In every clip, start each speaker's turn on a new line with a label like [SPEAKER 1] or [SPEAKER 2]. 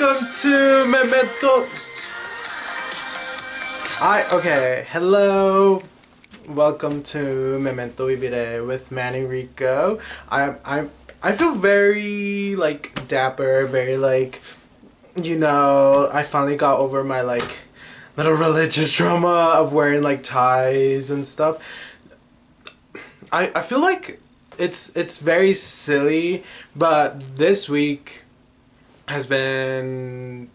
[SPEAKER 1] welcome to memento. Hello. Welcome to Memento Vivere with Manny Rico. I feel very like dapper, very like, I finally got over my like little religious trauma of wearing like ties and stuff. I feel like it's very silly, but this week has been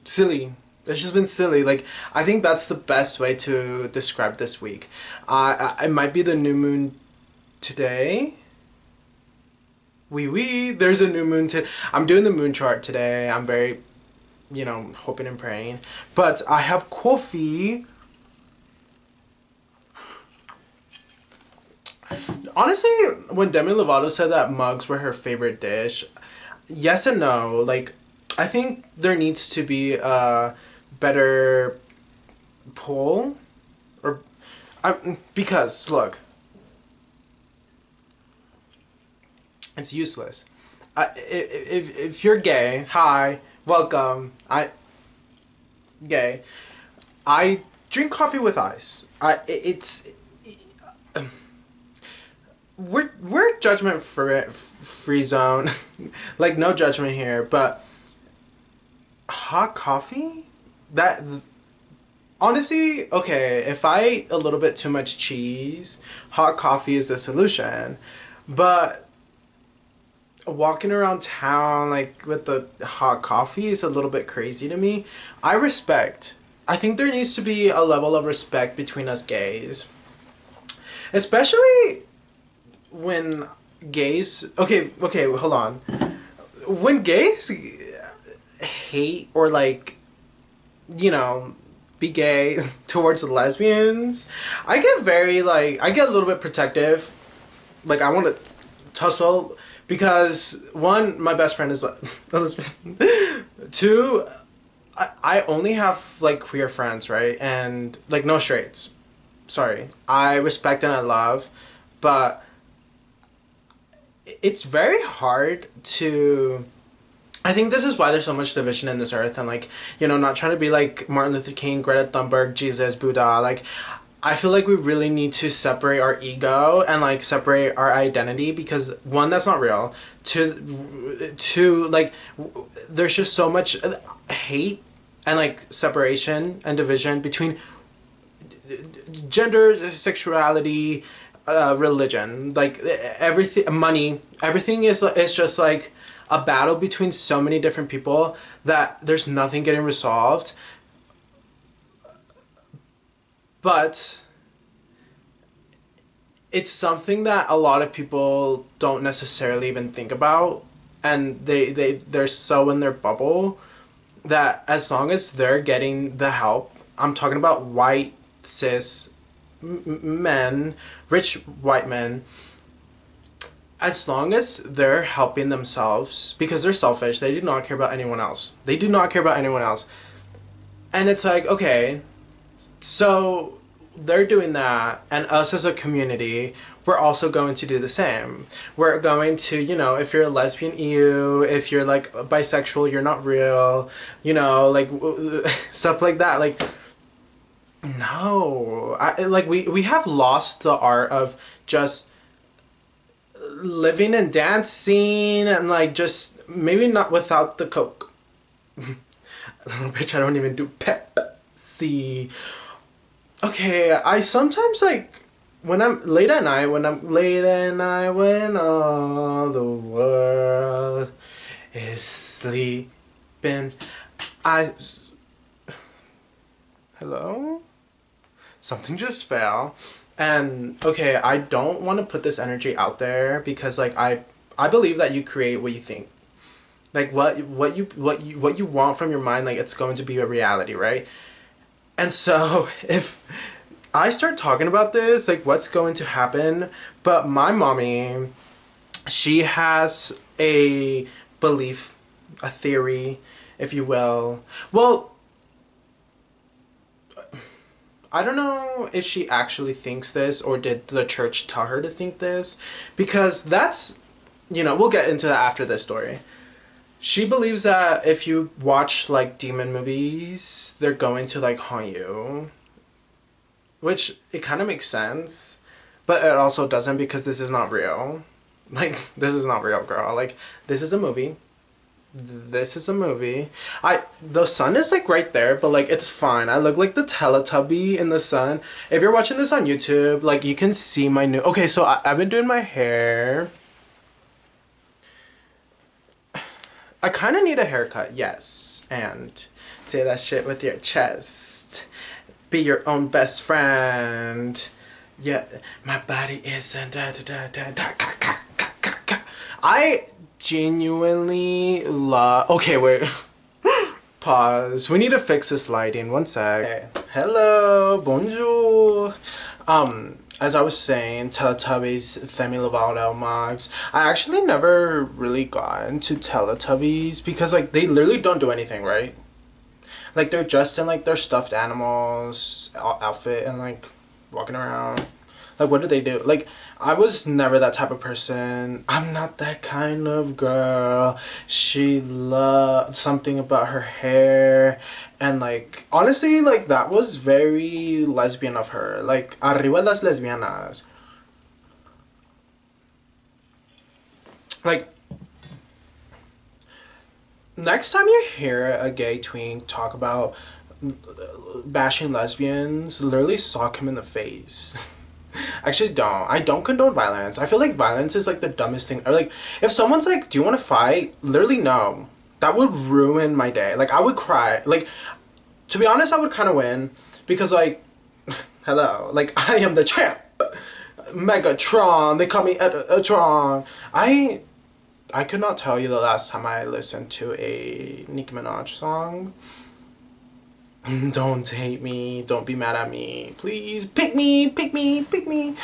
[SPEAKER 1] silly. It's just been silly. Like, I think that's the best way to describe this week. It might be the new moon today. There's a new moon today. I'm doing the moon chart today. I'm very, hoping and praying. But I have coffee. Honestly, when Demi Lovato said that mugs were her favorite dish, yes and no. Like, I think there needs to be a better pull, because look, it's useless. If you're gay, hi, welcome. Gay. I drink coffee with ice. We're judgment free zone, like no judgment here, but hot coffee? That, honestly, okay, if I eat a little bit too much cheese, hot coffee is the solution. But walking around town like with the hot coffee is a little bit crazy to me. I think there needs to be a level of respect between us gays. Especially when gays, okay, hold on. When gays hate or like, be gay towards lesbians, I get a little bit protective. Like, I want to tussle because, one, my best friend is a lesbian. Two, I only have like queer friends, right? And like no straights. Sorry. I respect and I love, but it's very hard to, I think this is why there's so much division in this earth, and like, not trying to be like Martin Luther King, Greta Thunberg, Jesus, Buddha. Like, I feel like we really need to separate our ego and like separate our identity, because one, that's not real. Two, like, there's just so much hate and like separation and division between gender, sexuality, religion, like everything, money, everything is just like a battle between so many different people that there's nothing getting resolved. But it's something that a lot of people don't necessarily even think about, and they're so in their bubble that as long as they're getting the help, I'm talking about white cis men, rich white men, as long as they're helping themselves, because they're selfish, they do not care about anyone else. They do not care about anyone else. And it's like, okay, so they're doing that, and us as a community, we're also going to do the same. We're going to, if you're a lesbian, ew, if you're like bisexual, you're not real, like stuff like that. Like, no, we have lost the art of just living and dancing, and like, just maybe not without the coke. Bitch, I don't even do Pepsi. Okay, I sometimes like when I'm late at night, when all the world is sleeping, hello? Something just fell. And okay, I don't want to put this energy out there, because like I believe that you create what you think. Like what you want from your mind, like it's going to be a reality, right? And so if I start talking about this, like what's going to happen? But my mommy, she has a belief, a theory, if you will. Well, I don't know if she actually thinks this, or did the church tell her to think this, because that's, we'll get into that after this story. She believes that if you watch like demon movies, they're going to like haunt you. Which it kind of makes sense, but it also doesn't because this is not real. Like this is not real, girl. Like this is a movie. This is a movie. The sun is like right there, but like it's fine. I look like the Teletubby in the sun. If you're watching this on YouTube, like you can see my new. Okay, so I've been doing my hair. I kind of need a haircut, yes. And say that shit with your chest. Be your own best friend. Yeah, my body is I genuinely love. Okay, wait. Pause. We need to fix this lighting. One sec. Okay. Hello, bonjour. As I was saying, Teletubbies, Demi Lovato, Mugs. I actually never really got into Teletubbies because like they literally don't do anything, right? Like they're dressed in like their stuffed animals outfit and like walking around. Like what do they do? Like I was never that type of person. I'm not that kind of girl. She loved something about her hair and like honestly like that was very lesbian of her. Like arriba las lesbianas. Like next time you hear a gay tween talk about bashing lesbians, literally sock him in the face. Actually, don't. I don't condone violence. I feel like violence is like the dumbest thing. Or like, if someone's like, "Do you want to fight?" Literally, no. That would ruin my day. Like, I would cry. Like, to be honest, I would kind of win because like, hello, like I am the champ, Megatron. They call me Tron. I could not tell you the last time I listened to a Nicki Minaj song. Don't hate me. Don't be mad at me. Please pick me, pick me, pick me.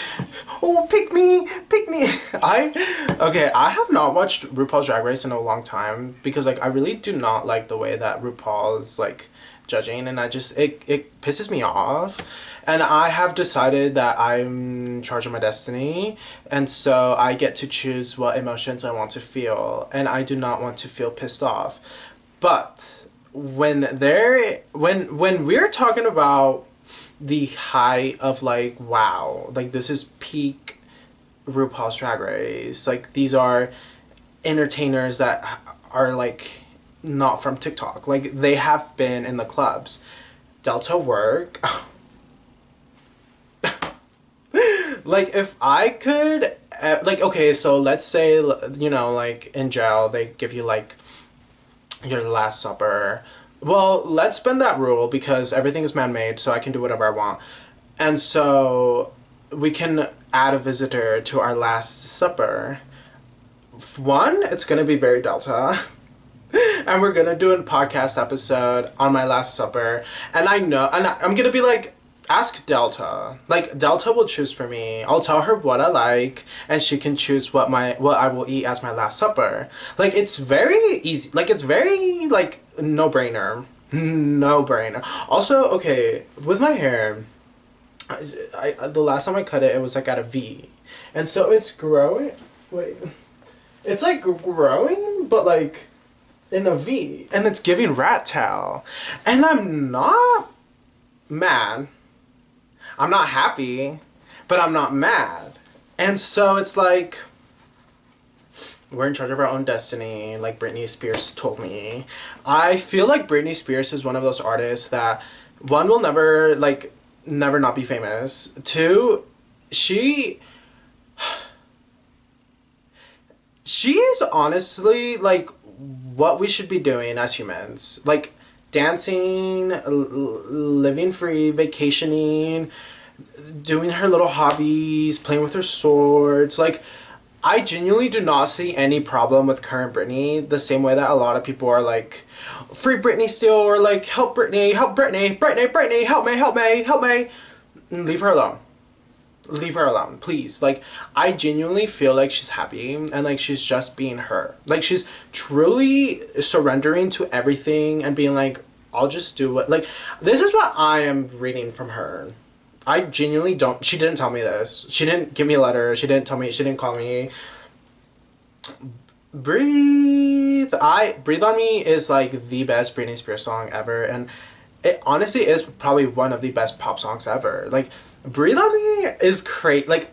[SPEAKER 1] Oh, pick me, pick me. I have not watched RuPaul's Drag Race in a long time because like I really do not like the way that RuPaul is like judging, and I just it pisses me off. And I have decided that I'm in charge of my destiny, and so I get to choose what emotions I want to feel, and I do not want to feel pissed off. But when we're talking about the height of like wow, like this is peak RuPaul's Drag Race, like these are entertainers that are like not from TikTok, like they have been in the clubs. Delta Work. Like if I could like okay, so let's say you know like in jail they give you like your last supper. Well, let's bend that rule because everything is man-made, so I can do whatever I want. And so we can add a visitor to our last supper. One, it's gonna be very Delta. And we're gonna do a podcast episode on my last supper. And I know, and I'm gonna be like, ask Delta. Like Delta will choose for me. I'll tell her what I like, and she can choose what I will eat as my last supper. Like it's very easy. Like it's very like no brainer. No brainer. Also, okay, with my hair, I the last time I cut it, it was like at a V, and so it's growing. Wait, it's like growing, but like in a V, and it's giving rat tail, and I'm not mad. I'm not happy, but I'm not mad. And so it's like, we're in charge of our own destiny, like Britney Spears told me. I feel like Britney Spears is one of those artists that, one, will never, like, never not be famous. Two, she is honestly, like, what we should be doing as humans. Like, dancing, living free, vacationing, doing her little hobbies, playing with her swords. Like, I genuinely do not see any problem with current Britney, the same way that a lot of people are like, free Britney still, or like, help Britney, Britney, help me, help me, help me. Leave her alone. Leave her alone, please. Like, I genuinely feel like she's happy and like she's just being her. Like, she's truly surrendering to everything and being like, I'll just do what, like, this is what I am reading from her. I genuinely don't, she didn't tell me this. She didn't give me a letter. She didn't tell me, she didn't call me. Breathe on Me is like the best Britney Spears song ever, and it honestly is probably one of the best pop songs ever. Like, Breathe on Me is great. Like,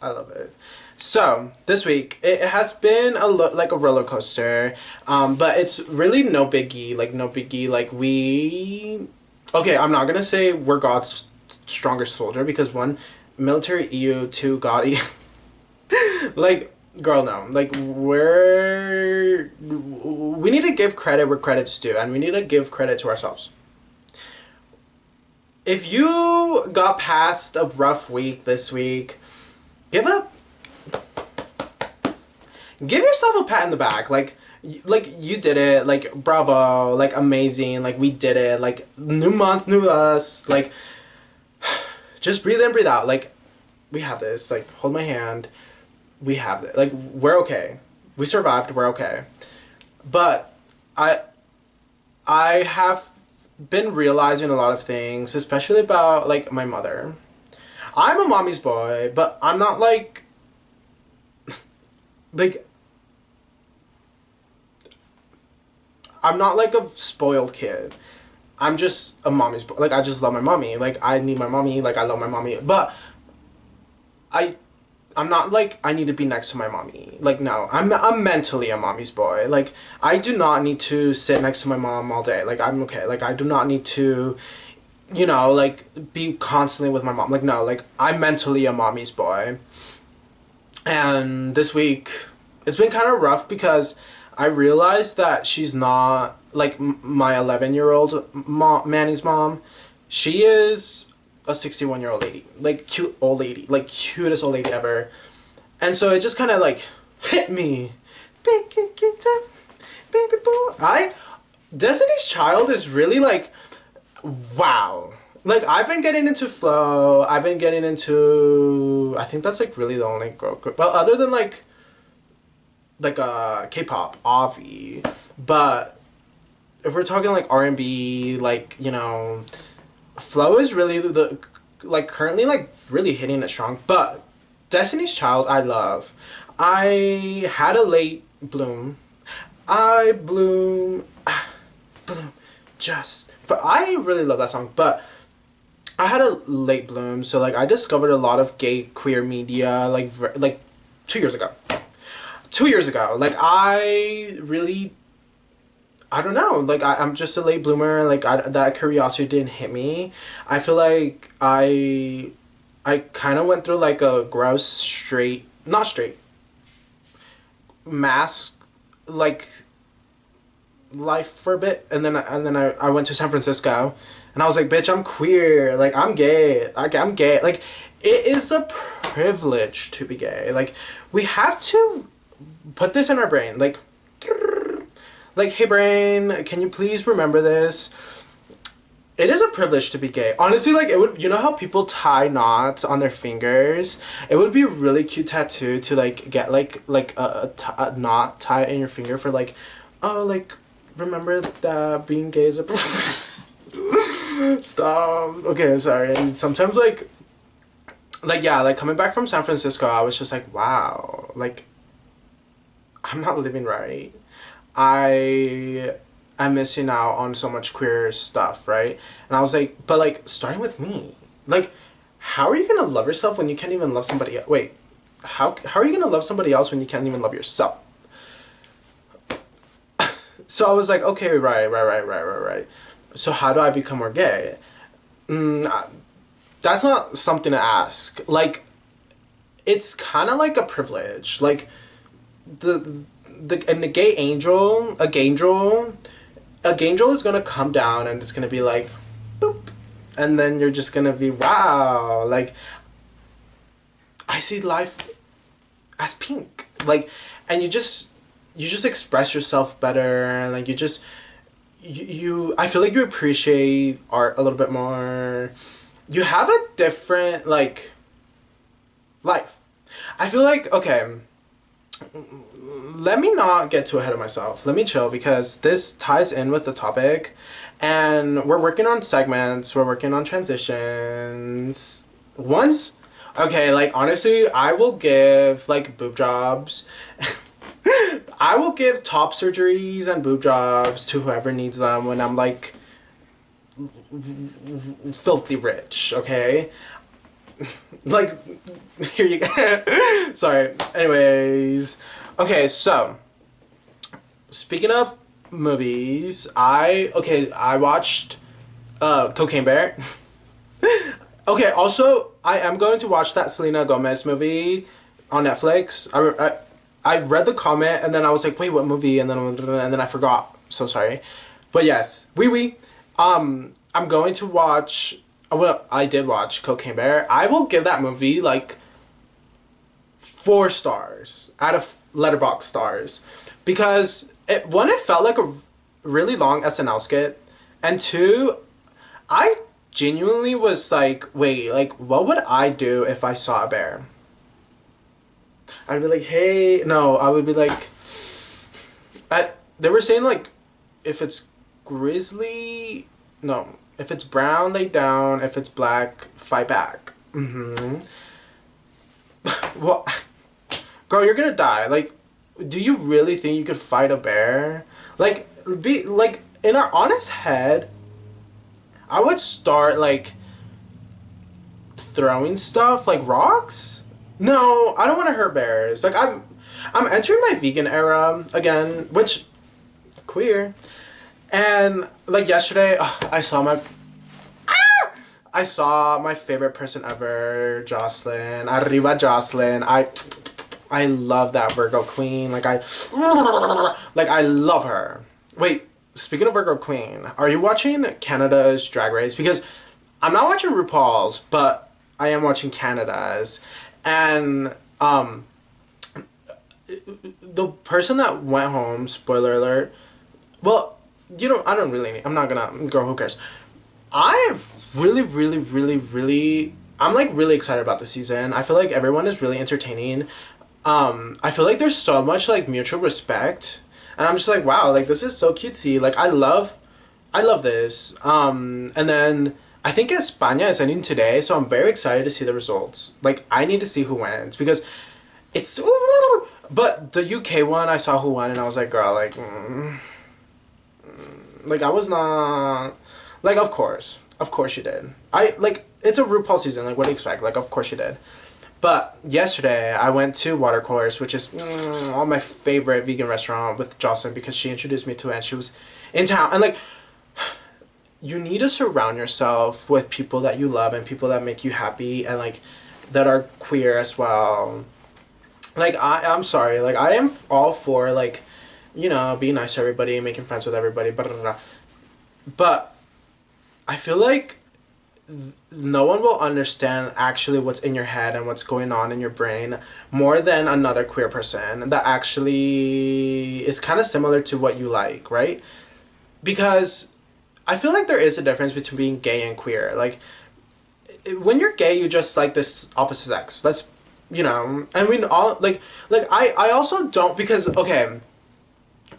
[SPEAKER 1] I love it. So this week it has been like a roller coaster, but it's really no biggie. Like, no biggie. Like, we, okay, I'm not gonna say we're God's strongest soldier, because one, military EU, two, God EU. Like, girl, no. Like, we need to give credit where credit's due, and we need to give credit to ourselves. If you got past a rough week this week, give up. Give yourself a pat in the back. Like, you did it. Like, bravo. Like, amazing. Like, we did it. Like, new month, new us. Like, just breathe in, breathe out. Like, we have this. Like, hold my hand. We have it. Like, we're okay. We survived. We're okay. But I have been realizing a lot of things, especially about, like, my mother. I'm a mommy's boy, but I'm not like like, I'm not like a spoiled kid. I'm just a mommy's boy. Like, I just love my mommy. Like, I need my mommy. Like, I love my mommy. But I I'm not like I need to be next to my mommy. Like, no, I'm mentally a mommy's boy. Like, I do not need to sit next to my mom all day. Like, I'm okay. Like, I do not need to, like, be constantly with my mom. Like, no, like, I'm mentally a mommy's boy. And this week, it's been kind of rough because I realized that she's not like my 11-year-old Manny's mom. She is a 61-year-old lady, like, cute old lady, like, cutest old lady ever. And so it just kind of like hit me. Baby boo. Destiny's Child is really like, wow. Like, I've been getting into Flow. I've been getting into, I think that's like really the only girl group. Well, other than like K-pop, Avi. But if we're talking like R&B, like, Flow is really like, currently, like, really hitting it strong. But Destiny's Child, I love. I had a late bloom. I bloom just. But I really love that song. But I had a late bloom, so like I discovered a lot of gay queer media like 2 years ago. 2 years ago, like, I don't know, like, I'm just a late bloomer. Like, that curiosity didn't hit me. I feel like I kind of went through like a gross not straight mask like life for a bit, and then I went to San Francisco, and I was like, bitch, I'm queer. Like, I'm gay. Like, I'm gay. Like, it is a privilege to be gay. Like, we have to put this in our brain. Like, hey brain, can you please remember this? It is a privilege to be gay. Honestly, like, it would, how people tie knots on their fingers? It would be a really cute tattoo to like get like a knot tie in your finger for like, oh, like, remember that being gay is a stop. Okay, sorry. And sometimes like yeah, like, coming back from San Francisco, I was just like, wow, like, I'm not living right. I am missing out on so much queer stuff, right? And I was like, but like, starting with me. Like, how are you gonna love yourself when you can't even love somebody else? Wait, how are you gonna love somebody else when you can't even love yourself? So I was like, okay, right. So how do I become more gay? That's not something to ask. Like, it's kind of like a privilege. Like, and a gay angel is gonna come down and it's gonna be like, boop, and then you're just gonna be, wow, like, I see life as pink. Like, and you just express yourself better. Like, you I feel like you appreciate art a little bit more. You have a different, like, life. I feel like, okay, let me not get too ahead of myself. Let me chill, because this ties in with the topic, and we're working on segments, we're working on transitions. Okay, like honestly, I will give like boob jobs. I will give top surgeries and boob jobs to whoever needs them when I'm like filthy rich, okay? Like, here you go. Sorry. Anyways, okay, so speaking of movies, I watched Cocaine Bear. Okay, also I am going to watch that Selena Gomez movie on Netflix. I read the comment and then I was like, wait, what movie? And then I forgot. So sorry, but yes, oui. I'm going to watch. Well, I did watch Cocaine Bear. I will give that movie like 4 stars out of letterbox stars because it felt like a really long SNL skit, and two, I genuinely was like, wait, like what would I do if I saw a bear? I'd be like, hey, no, I would be like, they were saying like, if it's grizzly, no, if it's brown, lay down. If it's black, fight back. Mm-hmm. Well, girl, you're gonna die. Like, do you really think you could fight a bear? Like, be like in our honest head, I would start like throwing stuff like rocks. No, I don't want to hurt bears. Like I'm entering my vegan era again, which queer. And like yesterday, I saw my favorite person ever, Jocelyn. Arriba, Jocelyn. I love that Virgo queen. I love her. Wait, speaking of Virgo queen, are you watching Canada's Drag Race? Because I'm not watching RuPaul's, but I am watching Canada's, and the person that went home. Spoiler alert. Well, I don't really need. I'm not gonna. Girl, who cares? I really, really, really, really. I'm like really excited about the season. I feel like everyone is really entertaining. I feel like there's so much like mutual respect, and I'm just like, wow, like this is so cutesy. Like I love this. And then I think España is ending today, so I'm very excited to see the results. Like I need to see who wins because it's. But the UK one, I saw who won, and I was like, girl, like. Like I was not. Like of course you did. I like it's a RuPaul season. Like what do you expect? Like of course you did. But yesterday I went to Watercourse, which is my favorite vegan restaurant with Jocelyn because she introduced me to it and she was in town. And like, you need to surround yourself with people that you love and people that make you happy and like that are queer as well. Like I'm sorry, like I am all for like, being nice to everybody, making friends with everybody, blah, blah, blah. But I feel like no one will understand actually what's in your head and what's going on in your brain more than another queer person that actually is kind of similar to what you like, right? Because I feel like there is a difference between being gay and queer. Like when you're gay, you just like this opposite sex. Let's, and we all like I also don't because okay,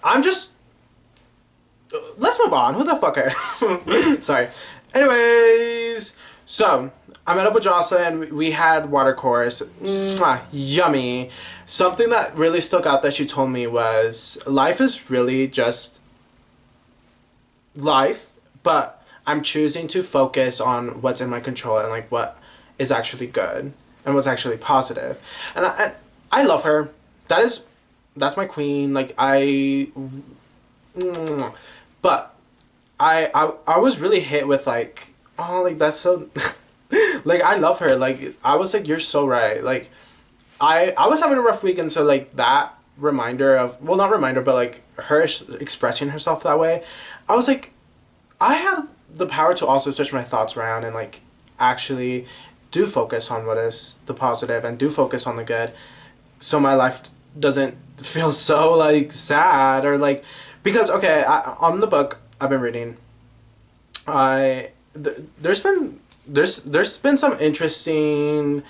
[SPEAKER 1] I'm just let's move on. Who the fuck are sorry. Anyways, so I met up with Jocelyn. We had watercourse. Mwah, yummy. Something that really stuck out that she told me was life is really just life, but I'm choosing to focus on what's in my control and like what is actually good and what's actually positive. And I love her. That's my queen. Like but I was really hit with like, oh, like that's so like I love her. Like I was like, you're so right. Like I was having a rough week, and so like that reminder of, well, not reminder, but like her expressing herself that way, I was like, I have the power to also switch my thoughts around and like actually do focus on what is the positive and do focus on the good, so my life doesn't feel so like sad or like, because okay, on the book I've been reading, there's been some interesting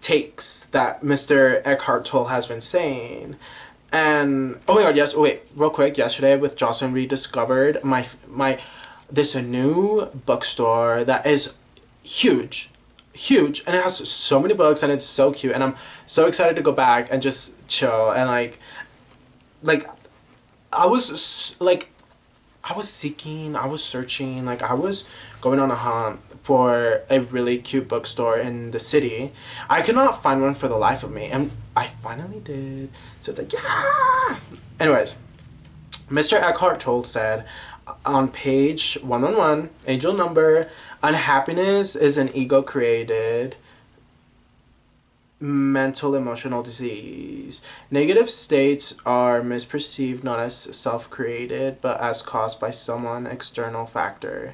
[SPEAKER 1] takes that Mr. Eckhart Tolle has been saying. And oh my god, yes, wait, real quick, yesterday with Jocelyn we discovered my this a new bookstore that is huge. huge, and it has so many books, and it's so cute, and I'm so excited to go back and just chill and like I was like I was seeking, I was searching, like I was going on a hunt for a really cute bookstore in the city. I could not find one for the life of me, and I finally did. So it's like, yeah! Anyways, Mr. Eckhart Tolle said on page 111, angel number, unhappiness is an ego created mental emotional disease. Negative states are misperceived not as self-created but as caused by someone external factor.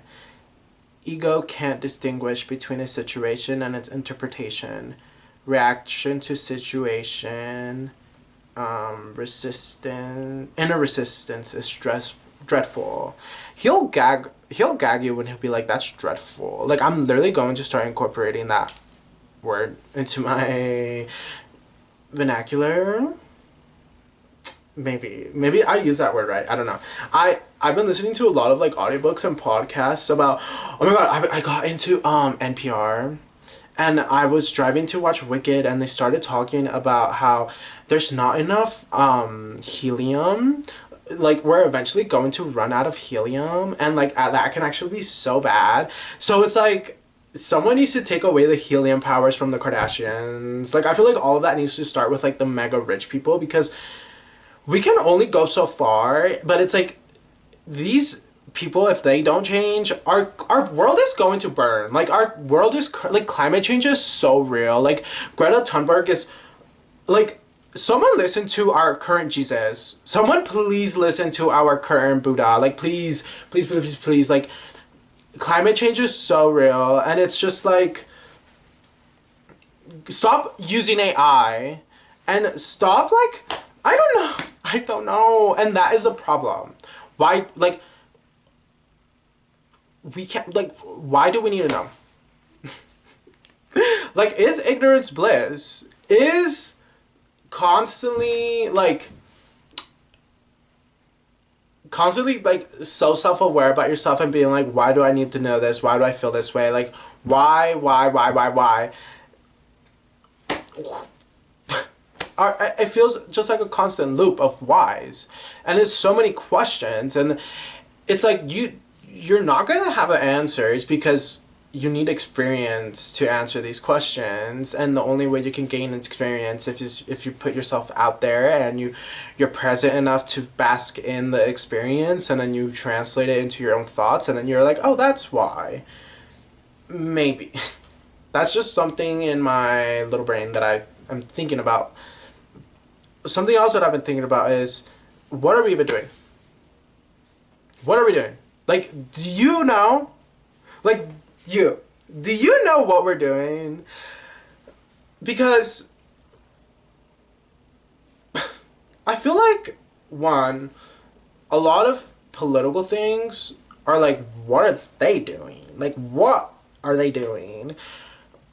[SPEAKER 1] Ego can't distinguish between a situation and its interpretation. Reaction to situation, inner resistance is dreadful. He'll gag you when he'll be like, that's dreadful. Like, I'm literally going to start incorporating that word into my vernacular. Maybe I use that word right. I don't know. I've been listening to a lot of like audiobooks and podcasts about, oh my god, I got into NPR, and I was driving to watch Wicked, and they started talking about how there's not enough helium. Like, we're eventually going to run out of helium, and like that can actually be so bad. So it's like, someone needs to take away the helium powers from the Kardashians. Like, I feel like all of that needs to start with like the mega rich people, because we can only go so far. But it's like, these people, if they don't change, our world is going to burn. Like, our world is like, climate change is so real. Like, Greta Thunberg is like, someone listen to our current Jesus. Someone please listen to our current Buddha. Like, please, please, please, please, please. Like, climate change is so real, and it's just like, stop using AI, and stop, like, I don't know, and that is a problem. Why, like, we can't, like, why do we need to know? Like, is ignorance bliss? Is constantly like so self-aware about yourself and being like, why do I need to know this? Why do I feel this way? Like, why? It feels just like a constant loop of whys, and it's so many questions, and it's like, you're not gonna have answers, because you need experience to answer these questions, and the only way you can gain experience if you put yourself out there, and you're present enough to bask in the experience, and then you translate it into your own thoughts, and then you're like, oh, that's why. Maybe. That's just something in my little brain that I'm thinking about. Something else that I've been thinking about is, what are we even doing? What are we doing? Like, do you know? Like, do you know what we're doing? Because I feel like, one, a lot of political things are like, what are they doing? Like, what are they doing?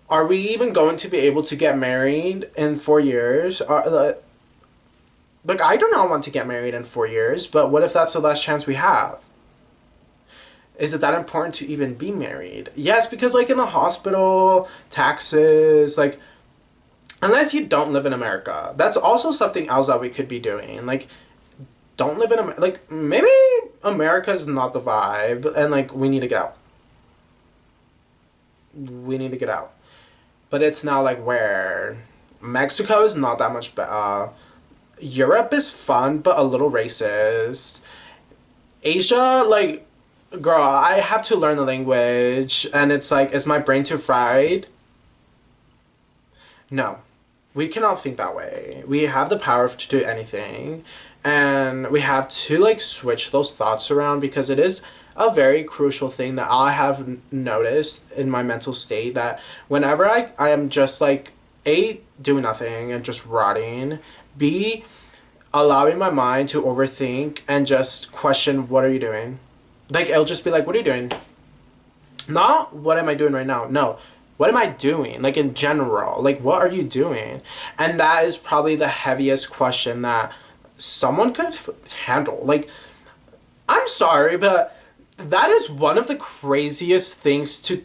[SPEAKER 1] Are we even going to be able to get married in 4 years? Like, I do not want to get married in 4 years, but what if that's the last chance we have? Is it that important to even be married? Yes, because like, in the hospital, taxes, like, unless you don't live in America. That's also something else that we could be doing. Like, don't live in America. Like, maybe America is not the vibe, and like, we need to get out. We need to get out. But it's now like, where? Mexico is not that much better. Europe is fun, but a little racist. Asia, like, girl, I have to learn the language, and it's like, is my brain too fried? No. We cannot think that way. We have the power to do anything, and we have to like, switch those thoughts around, because it is a very crucial thing that I have noticed in my mental state, that whenever I am just like, A, doing nothing and just rotting, B, allowing my mind to overthink and just question, what are you doing? Like, it'll just be like, what are you doing? Not, what am I doing right now? No. What am I doing? Like, in general. Like, what are you doing? And that is probably the heaviest question that someone could handle. Like, I'm sorry, but that is one of the craziest things to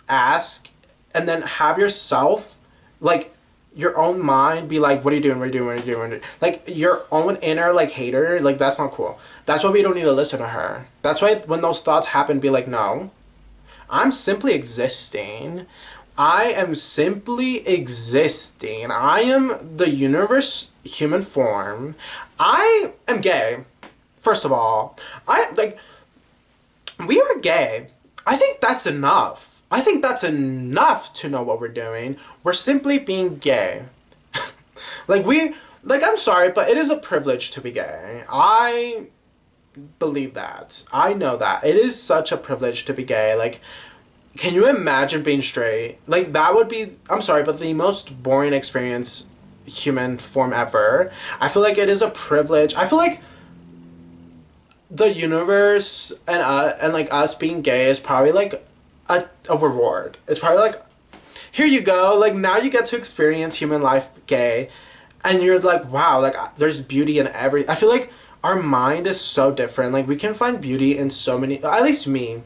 [SPEAKER 1] ask and then have yourself, like, your own mind be like, what are you doing? What are you doing? What are you doing? What are you doing? Like, your own inner, like, hater, like, that's not cool. That's why we don't need to listen to her. That's why when those thoughts happen, be like, no, I'm simply existing. I am simply existing. I am the universe human form. I am gay. First of all, I like we are gay. I think that's enough. I think that's enough to know what we're doing. We're simply being gay. like we like I'm sorry, but it is a privilege to be gay. I believe that. I know that. It is such a privilege to be gay. Like, can you imagine being straight? Like, that would be, I'm sorry, but the most boring experience human form ever. I feel like it is a privilege. I feel like the universe and like us being gay is probably like a reward. It's probably like, here you go. Like, now you get to experience human life gay, and you're like, wow, like, there's beauty in every. I feel like our mind is so different. Like, we can find beauty in so many. At least me.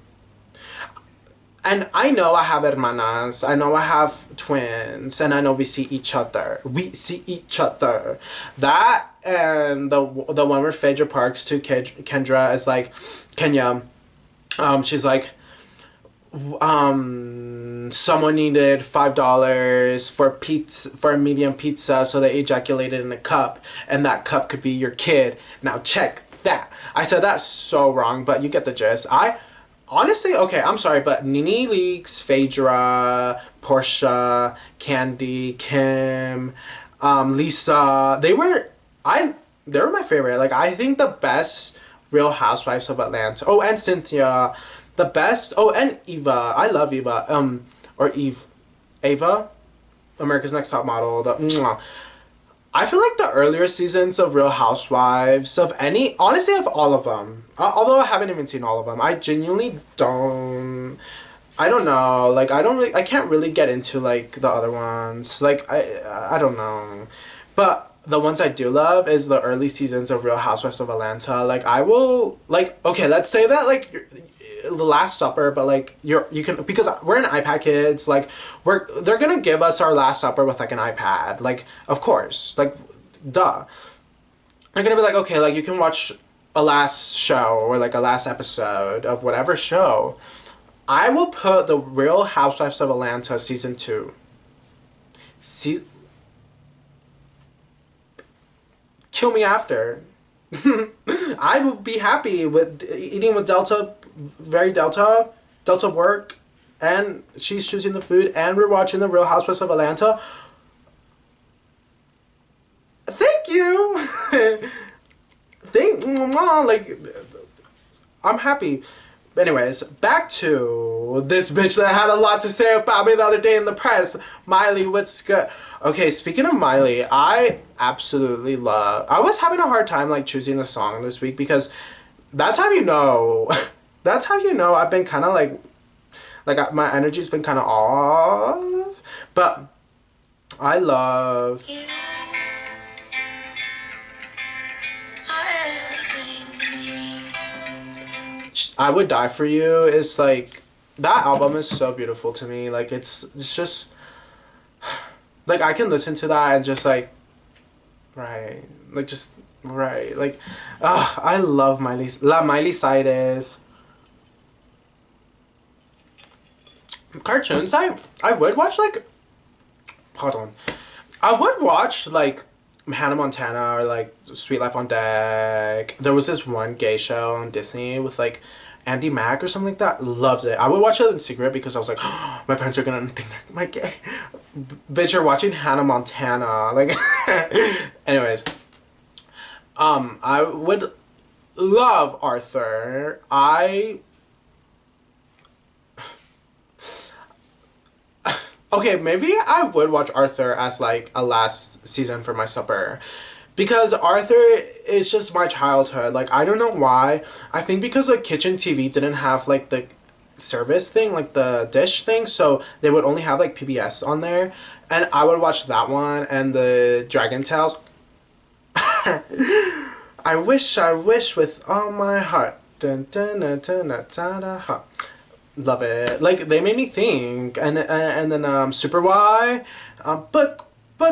[SPEAKER 1] And I know I have hermanas. I know I have twins, and I know we see each other. We see each other. That and the one where Phaedra Parks to Kendra is like, Kenya. She's like, someone needed $5 for pizza, for a medium pizza, so they ejaculated in a cup, and that cup could be your kid. Now check that. I said that's so wrong, but you get the gist. Honestly, okay, I'm sorry, but Nene Leakes, Phaedra, Portia, Candy, Kim, Lisa, they were my favorite. Like, I think the best Real Housewives of Atlanta. Oh, and Cynthia, the best. Oh, and Eva. I love Eva. Or Ava, America's Next Top Model. Mwah. I feel like the earlier seasons of Real Housewives, honestly, of all of them, although I haven't even seen all of them, I genuinely I don't know, like, I can't really get into, like, the other ones, like, I don't know, but the ones I do love is the early seasons of Real Housewives of Atlanta. Like, I will, like, okay, let's say that, like, the Last Supper, but like you can, because we're in iPad kids, like they're gonna give us our Last Supper with like an iPad, like, of course, like, duh. They're gonna be like, okay, like, you can watch a last show or like a last episode of whatever show. I will put the Real Housewives of Atlanta season 2. Kill me after. I would be happy with eating with Delta, very Delta work, and she's choosing the food, and we're watching the Real Housewives of Atlanta. Thank you. Like, I'm happy. Anyways, back to this bitch that had a lot to say about me the other day in the press. Miley, what's good? Okay, speaking of Miley, I absolutely love. I was having a hard time like choosing the song this week because that's how you know. That's how you know I've been kind of like my energy's been kind of off. But I love. I Would Die For You is like, that album is so beautiful to me. Like, it's just like, I can listen to that and just like, right, like, just right, like, I love Miley Cyrus. Cartoons, I would watch like, hold on, I would watch like Hannah Montana or like Sweet Life on Deck. There was this one gay show on Disney with like Andy Mack or something like that. Loved it. I would watch it in secret because I was like, oh, my parents are gonna think that my gay. Bitch, you're watching Hannah Montana. Like, anyways, I would love Arthur. Okay, maybe I would watch Arthur as like a last season for my supper. Because Arthur is just my childhood. Like, I don't know why. I think because the kitchen TV didn't have like the service thing, like the dish thing, so they would only have like PBS on there. And I would watch that one and the Dragon Tales. I wish with all my heart. Dun, dun, dun, dun, dun, dun, dun, dun. Love it. Like, they made me think. And then Super Y, book,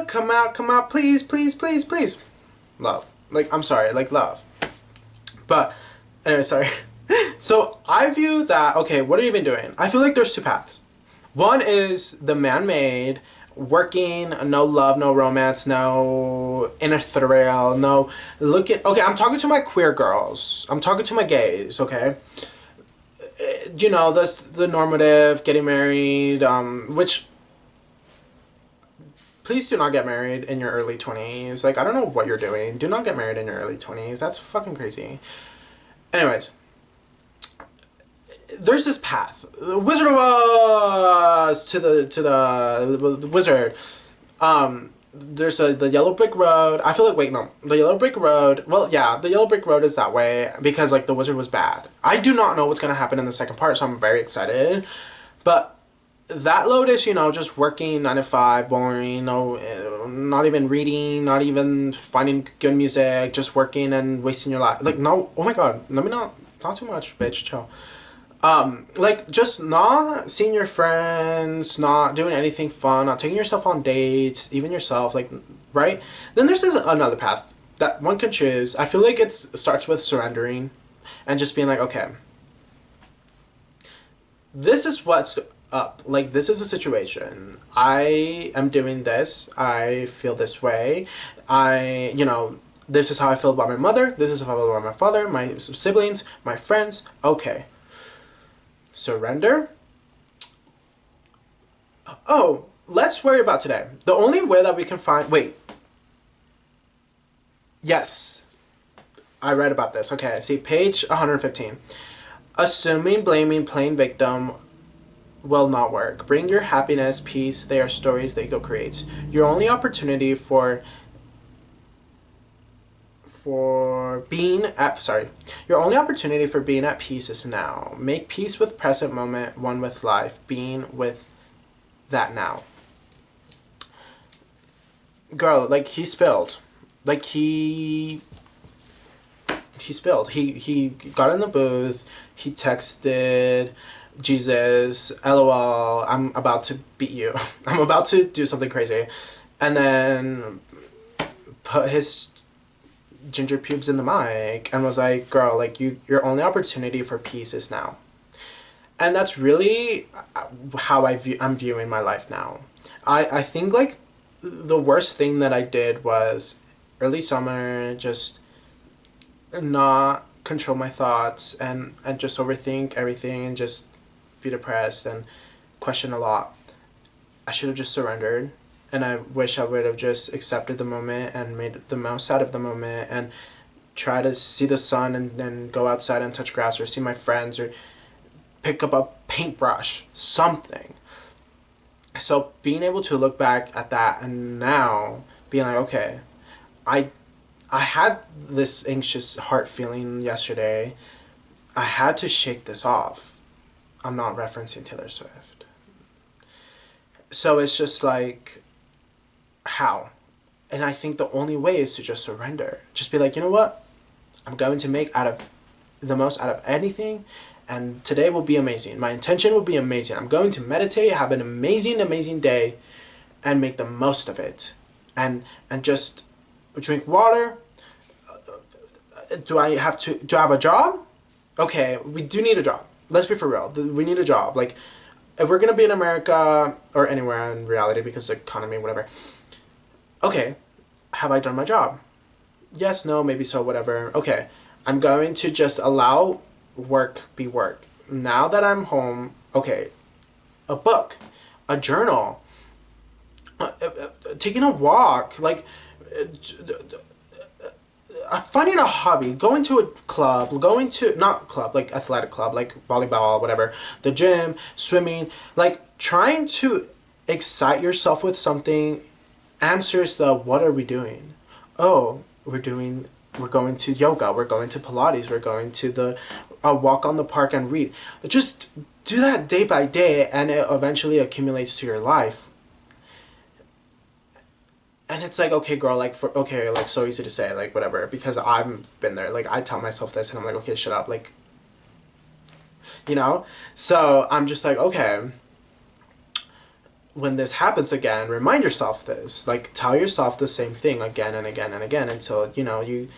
[SPEAKER 1] come out, please, please, please, please. Love. Like, I'm sorry, like, love. But anyway, sorry. So I view that, okay, what are you even doing? I feel like there's two paths. One is the man-made, working, no love, no romance, no inner thrill, no looking. Okay, I'm talking to my queer girls. I'm talking to my gays, okay? You know, that's the normative, getting married, which, please do not get married in your early 20s. Like, I don't know what you're doing. Do not get married in your early 20s. That's fucking crazy. Anyways, there's this path. The Wizard of Oz to the wizard. There's the yellow brick road. I feel like, wait, no, the yellow brick road. Well, yeah, the yellow brick road is that way because like the wizard was bad. I do not know what's gonna happen in the second part, so I'm very excited. But that load is, you know, just working 9 to 5, boring. No, not even reading, not even finding good music, just working and wasting your life. Like, no, oh my god, let me not too much, bitch, chill. Like, just not seeing your friends, not doing anything fun, not taking yourself on dates, even yourself, like, right? Then there's another path that one can choose. I feel like it starts with surrendering and just being like, okay, this is what's up. Like, this is a situation. I am doing this. I feel this way. You know, this is how I feel about my mother. This is how I feel about my father, my siblings, my friends. Okay. Surrender. Oh, let's worry about today. The only way that we can find... Wait. Yes. I read about this. Okay, see, page 115. Assuming, blaming, playing victim will not work. Bring your happiness, peace. They are stories the ego creates. Your only opportunity for being at your only opportunity for being at peace is now. Make peace with present moment, one with life, being with that now. Girl, like, he spilled. Like, he spilled. He got in the booth, he texted Jesus, LOL, I'm about to beat you. I'm about to do something crazy. And then put his ginger pubes in the mic and was like, girl, like, your only opportunity for peace is now. And that's really how I'm viewing my life now. I think, like, the worst thing that I did was early summer, just not control my thoughts and just overthink everything and just be depressed and question a lot. I should have just surrendered. And I wish I would have just accepted the moment and made the most out of the moment and try to see the sun and then go outside and touch grass or see my friends or pick up a paintbrush, something. So being able to look back at that and now being like, okay, I had this anxious heart feeling yesterday. I had to shake this off. I'm not referencing Taylor Swift. So it's just like, how? And I think the only way is to just surrender. Just be like, you know what? I'm going to make the most out of anything, and today will be amazing. My intention will be amazing. I'm going to meditate, have an amazing, amazing day, and make the most of it. And just drink water. Do I have a job? Okay, we do need a job. Let's be for real. We need a job. Like, if we're gonna be in America or anywhere in reality because the economy, whatever. Okay, have I done my job? Yes, no, maybe so, whatever. Okay, I'm going to just allow work be work. Now that I'm home, okay, a book, a journal, taking a walk, like, finding a hobby, going to a club, not club, like athletic club, like volleyball, whatever, the gym, swimming, like trying to excite yourself with something answers the what are we doing? Oh, we're going to yoga, we're going to Pilates, we're going to the walk on the park and read. Just do that day by day and it eventually accumulates to your life. And it's like, okay, girl, like, like, so easy to say, like, whatever, because I've been there. Like, I tell myself this, and I'm like, okay, shut up. Like, you know? So I'm just like, okay, when this happens again, remind yourself this. Like, tell yourself the same thing again and again and again until, you know, you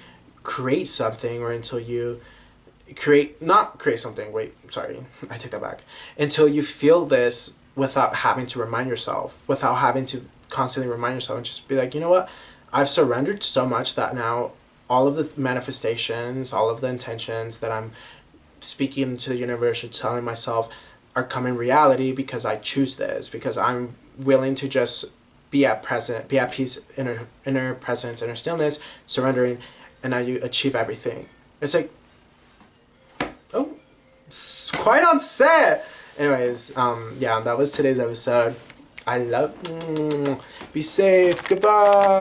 [SPEAKER 1] create something, or until you not create something, wait, sorry, I take that back. Until you feel this without having to remind yourself, without having to constantly remind yourself, and just be like, you know what? I've surrendered so much that now all of the manifestations, all of the intentions that I'm speaking to the universe or telling myself are coming reality because I choose this, because I'm willing to just be at peace, inner presence, inner stillness, surrendering, and now you achieve everything. It's like, oh, quite on set. Anyways, yeah, that was today's episode. I love. Be safe. Goodbye.